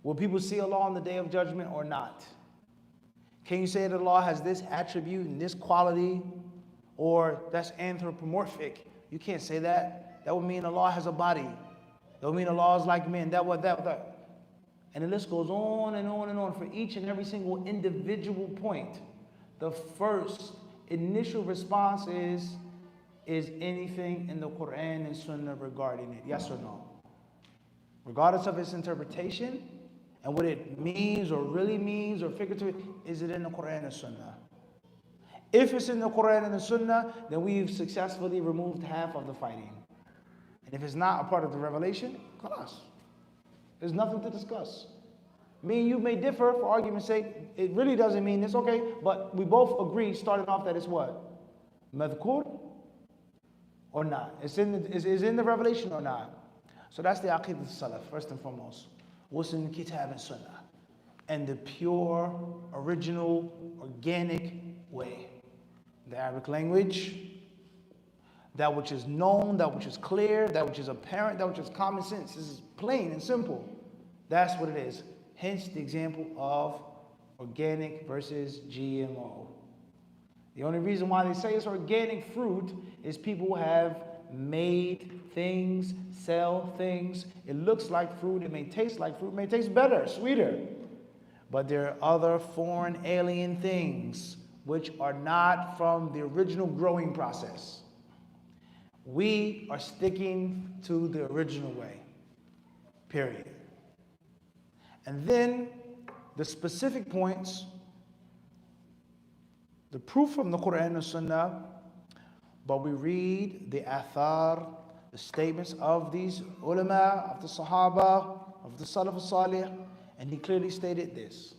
Will people see Allah on the day of judgment or not? Can you say that Allah has this attribute and this quality, or that's anthropomorphic? You can't say that. That would mean Allah has a body. That would mean Allah is like men. That. And the list goes on and on and on for each and every single individual point. The first initial response is anything in the Quran and Sunnah regarding it? Yes or no? Regardless of its interpretation and what it means or really means or figuratively, is it in the Quran and Sunnah? If it's in the Quran and the Sunnah, then we've successfully removed half of the fighting. And if it's not a part of the revelation, khalas. There's nothing to discuss. Me and you may differ for argument's sake. It really doesn't mean this, okay, but we both agree starting off that it's what? Madhkur or not? Is in the revelation or not? So that's the Aqidah al-Salaf, first and foremost. What's in the Kitab and Sunnah? And the pure, original, organic way. The Arabic language, that which is known, that which is clear, that which is apparent, that which is common sense. This is plain and simple. That's what it is. Hence the example of organic versus GMO. The only reason why they say it's organic fruit is people have made things, sell things. It looks like fruit, it may taste like fruit, it may taste better, sweeter. But there are other foreign alien things which are not from the original growing process. We are sticking to the original way, period. And then the specific points, the proof from the Quran and Sunnah, but we read the athar, the statements of these ulama, of the Sahaba, of the Salaf al-Salih, and he clearly stated this,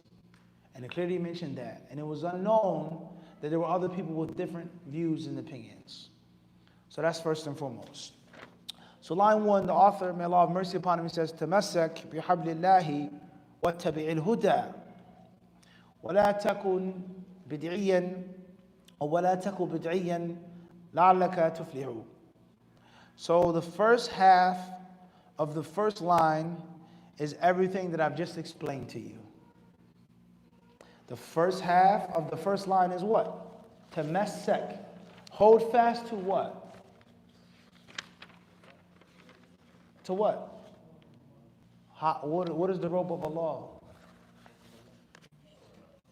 and he clearly mentioned that, and it was unknown that there were other people with different views and opinions. So that's first and foremost. So line 1, the author, may Allah have mercy upon him, he says, تَمَسَّكْ بِحَبْلِ اللَّهِ وَاتَّبِعِ الْهُدَى وَلَا تَكُنْ بِدْعِيًّا وَلَا تَكُنْ بِدْعِيًّا لَعَلَّكَ تُفْلِحُ. So the first half of the first line is everything that I've just explained to you. The first half of the first line is what? Tamassak. Hold fast to what? To what? What is the rope of Allah?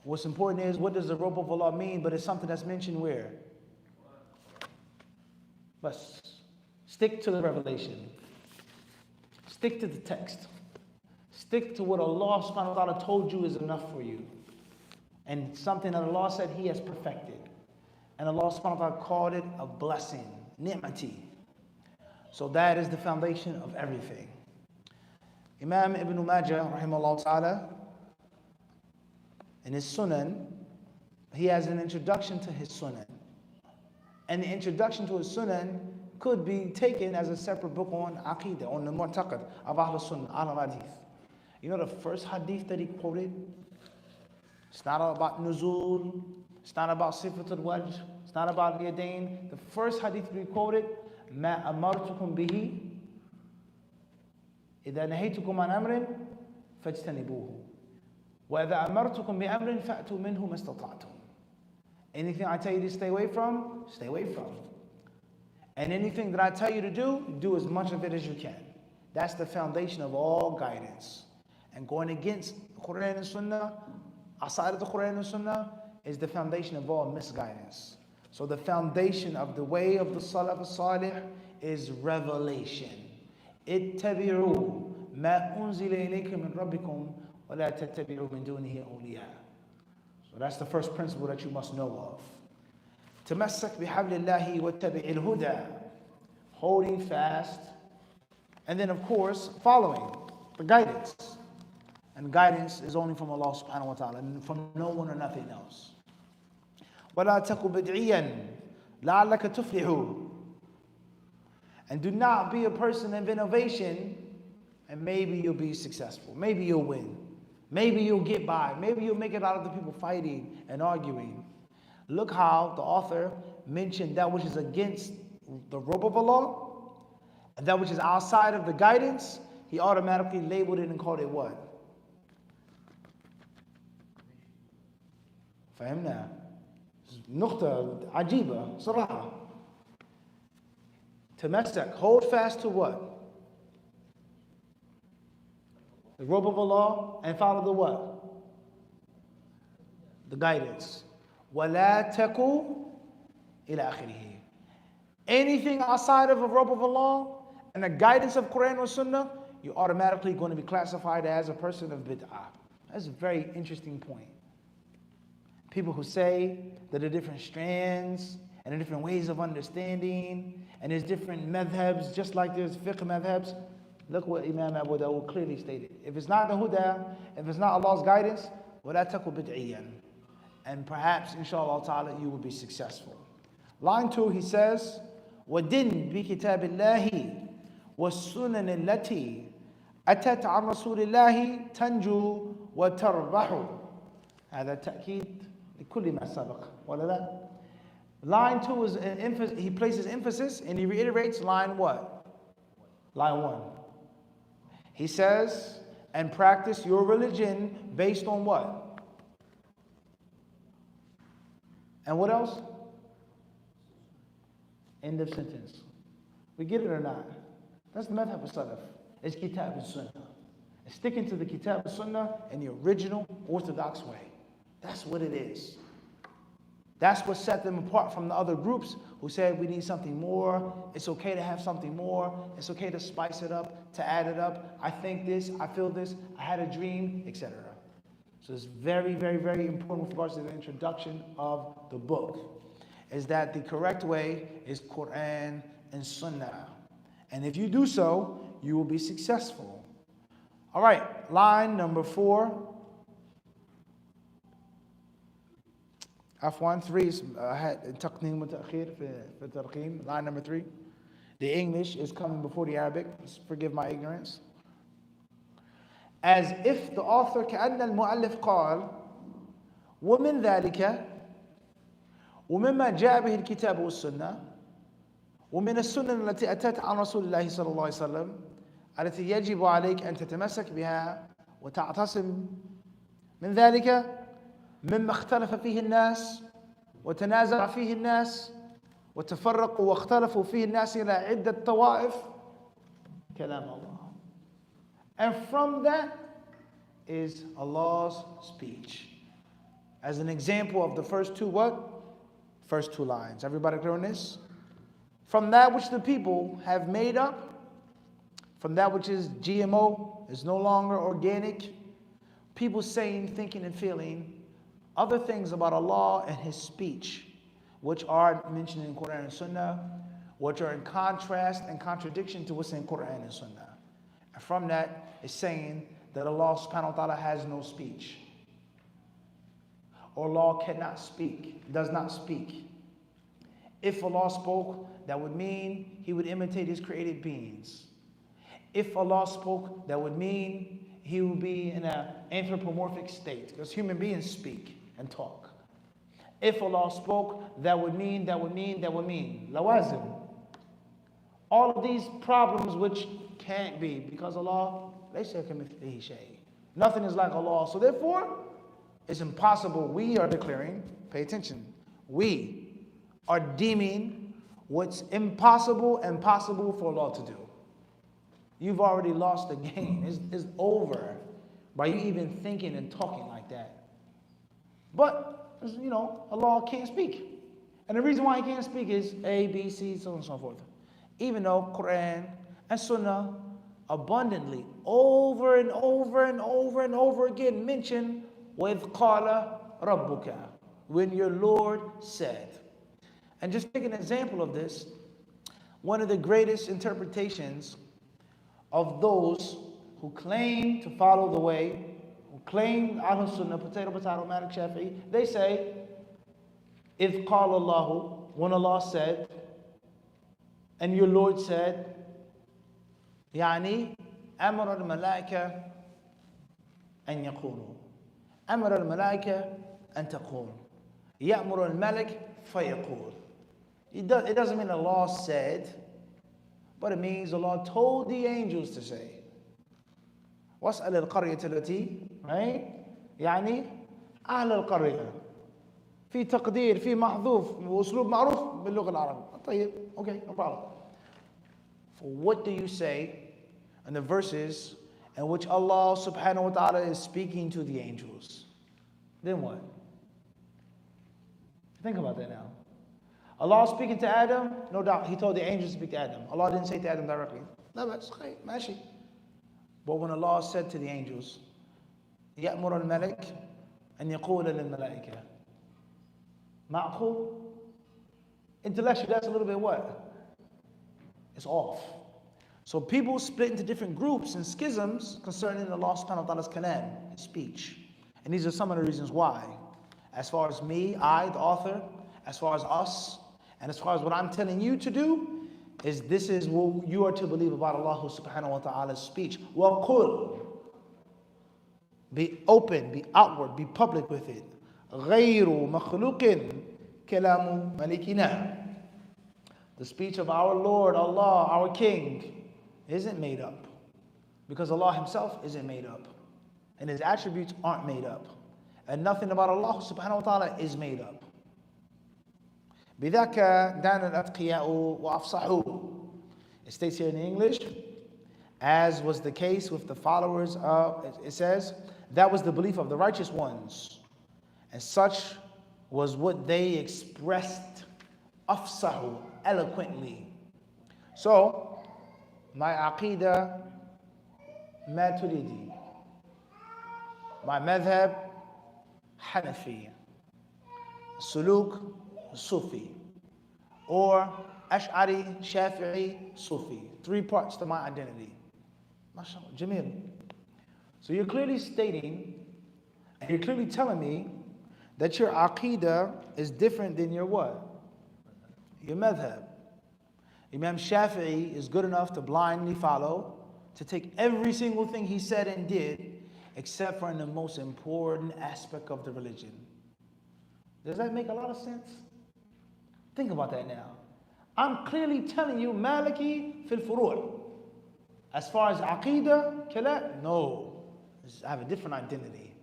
What's important is, what does the rope of Allah mean? But it's something that's mentioned where? But stick to the revelation. Stick to the text. Stick to what Allah subhanahu wa ta'ala told you is enough for you. And something that Allah said He has perfected. And Allah subhanahu wa ta'ala called it a blessing. ni'mati. So that is the foundation of everything. Imam Ibn Majah, rahimahullah ta'ala, in his Sunan, he has an introduction to his Sunan. And the introduction to his Sunan could be taken as a separate book on Aqidah, on the Mu'taqad of Ahl Sunnah, Ahl Hadith. You know the first hadith that he quoted? It's not about Nuzul, it's not about Sifatul Wajh, it's not about Yadain. The first hadith that he quoted, مَا أَمَرْتُكُمْ بِهِ إِذَا نَهَيْتُكُمْ عَنْ أَمْرٍ فَاجْتَنِبُوهُ وَإِذَا أَمَرْتُكُمْ بِأَمْرٍ فَأْتُوا مِنْهُ مَا اسْتَطَعْتُمْ. Anything I tell you to stay away from, stay away from. And anything that I tell you to do as much of it as you can. That's the foundation of all guidance. And going against the Quran and Sunnah, outside of the Quran and Sunnah, is the foundation of all misguidance. So the foundation of the way of the Salaf al-Salih is revelation. اتبعوا ما أنزل إليكم من ربكم ولا تتبعوا من دونه أولياء. So that's the first principle that you must know of. تمسك بحبل الله واتبع الهدى. Holding fast. And then of course, following the guidance. And guidance is only from Allah subhanahu wa ta'ala, and from no one or nothing else. وَلَا تَكُ بِدْعِيًّا لَعَلَّكَ تُفْلِحُ. And do not be a person of innovation, and maybe you'll be successful. Maybe you'll win. Maybe you'll get by. Maybe you'll make it out of the people fighting and arguing. Look how the author mentioned that which is against the robe of Allah, and that which is outside of the guidance, he automatically labeled it and called it what? فهمنا نقطة عجيبة صراحة. تمسك, hold fast to what? The robe of Allah, and follow the what? The guidance. وَلَا تَكُوا إِلَى آخِرِهِ. Anything outside of the robe of Allah and the guidance of Quran or Sunnah, you're automatically going to be classified as a person of bid'ah. That's a very interesting point. People who say that there are different strands and there are different ways of understanding and there's different madhabs, just like there's fiqh madhabs. Look what Imam Abu Dawud clearly stated. If it's not the huda, if it's not Allah's guidance, وَلَا تَكُ بِدْعِيًّا. And perhaps, inshallah ta'ala, you will be successful. Line 2, he says, وَدِنْ بِكِتَابِ اللَّهِ وَالسُّنَنِ الَّتِي أَتَتْ عَنْ رَسُولِ اللَّهِ تَنْجُو وَتَرْبَحُ. هذا تأكيد لكل ما سبق ولا لا. Line 2 is an emphasis. He places emphasis and he reiterates line what? Line 1. He says, and practice your religion based on what? And what else? End of sentence. We get it or not? That's the madhab of salaf. It's kitab and sunnah. And sticking to the kitab and sunnah in the original orthodox way. That's what it is. That's what set them apart from the other groups who said we need something more. It's okay to have something more. It's okay to spice it up, to add it up. I think this, I feel this, I had a dream, etc. So it's very, very, very important with regards to the introduction of the book, is that the correct way is Quran and Sunnah. And if you do so, you will be successful. All right, line number 4. عفوا 3 is تقديم وتأخير في الترقيم. Line number 3. The English is coming before the Arabic. Forgive my ignorance. As if the author كأن المؤلف قال ومن ذلك ومما جاء به الكتاب والسنة ومن السنن التي أتت عن رسول الله صلى الله عليه وسلم التي يجب عليك أن تتمسك بها وتعتصم من ذلك مما اختلف فيه الناس وتنازع فيه الناس وتفرقوا واختلفوا فيه الناس إلى عدة طوائف كلام الله. And from that is Allah's speech. As an example of the first two what? First two lines. Everybody clear on this? From that which the people have made up, from that which is GMO, is no longer organic, people saying, thinking, and feeling other things about Allah and His speech, which are mentioned in Quran and Sunnah, which are in contrast and contradiction to what's in Quran and Sunnah. And from that, it's saying that Allah subhanahu wa ta'ala has no speech. Or Allah cannot speak, does not speak. If Allah spoke, that would mean He would imitate His created beings. If Allah spoke, that would mean He would be in an anthropomorphic state, because human beings speak and talk. If Allah spoke, that would mean. Lawazim. All of these problems which can't be, because Allah, nothing is like Allah. So therefore, it's impossible. We are declaring, pay attention, we are deeming what's impossible and possible for Allah to do. You've already lost the game. It's over by you even thinking and talking like that. But, Allah can't speak. And the reason why He can't speak is A, B, C, so on and so forth. Even though Quran and Sunnah abundantly, over and over and over and over again, mention وَإِذْ قَالَ رَبُّكَ, when your Lord said. And just take an example of this. One of the greatest interpretations of those who claim to follow the way, who claim Ahlul Sunnah, potato, Malik, Shafi'i, they say, إِذْ قَالَ اللَّهُ, when Allah said, and your Lord said, يعني أمر الملائكة أن يقولوا أمر الملائكة أن تقول يأمر الملك فيقول. It doesn't mean Allah said, but it means Allah told the angels to say. واسأل القرية التي, right? يعني أهل القرية في تقدير في محذوف وأسلوب معروف باللغة العربية. طيب, okay, no problem. For what do you say in the verses in which Allah subhanahu wa ta'ala is speaking to the angels? Then what? Think about that now. Allah is speaking to Adam, no doubt He told the angels to speak to Adam. Allah didn't say to Adam directly. No, that's okay, ماشي. But when Allah said to the angels, يأمر الملك أن يقول للملائكة, معقول? Intellectually, that's a little bit what? It's off. So people split into different groups and schisms concerning Allah subhanahu wa ta'ala's kalam, His speech. And these are some of the reasons why. As far as me, I, the author, as far as us, and as far as what I'm telling you to do, this is what you are to believe about Allah subhanahu wa ta'ala's speech. وَقُلْ, be open, be outward, be public with it. غَيْرُ مَخْلُوقٍ كَلَامُ مَلِكِنَا. The speech of our Lord, Allah, our King, isn't made up. Because Allah Himself isn't made up. And His attributes aren't made up. And nothing about Allah subhanahu wa ta'ala is made up. بِذَاكَ دَانَ الْأَتْقِيَاءُ وَأَفْصَحُوا. It states here in English, as was the case with the followers of, it says, that was the belief of the righteous ones. And such was what they expressed, أَفْصَحُوا, eloquently. So, my aqidah, Maturidi. My madhab, Hanafi. Suluk, Sufi. Or Ash'ari, Shafi'i, Sufi. 3 parts to my identity. MashaAllah, Jamil. So you're clearly stating, and you're clearly telling me that your aqidah is different than your what? Your madhab. Imam Shafi'i is good enough to blindly follow, to take every single thing he said and did, except for in the most important aspect of the religion. Does that make a lot of sense? Think about that now. I'm clearly telling you, Maliki fil furu'. As far as aqidah, kala, no. I have a different identity.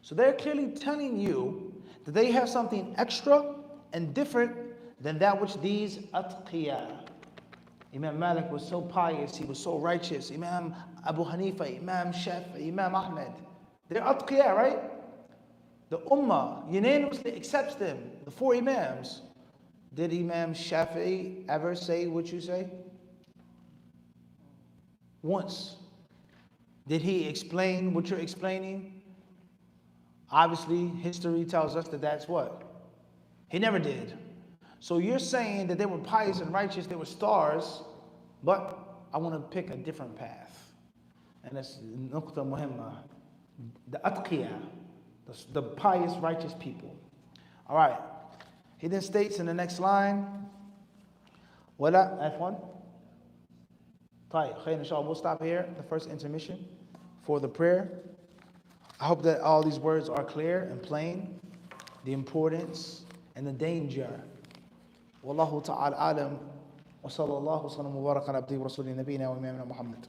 So they're clearly telling you that they have something extra and different than that which these atqiya. Imam Malik was so pious, he was so righteous. Imam Abu Hanifa, Imam Shafi'i, Imam Ahmed. They're atqiya, right? The ummah unanimously accepts them, the 4 imams. Did Imam Shafi'i ever say what you say? Once. Did he explain what you're explaining? Obviously, history tells us that that's what? He never did. So you're saying that they were pious and righteous, they were stars, but I want to pick a different path. And that's nukta muhimma. The atqiya, the pious, righteous people. All right. He then states in the next line, Wala, F1. طيب, inshallah, we'll stop here, the first intermission for the prayer. I hope that all these words are clear and plain, the importance and the danger. Wallahu ta'ala alam, wa sallallahu wa sallam wa baraka ala abdihi wa rasulih nabiyina wa imamina Muhammad.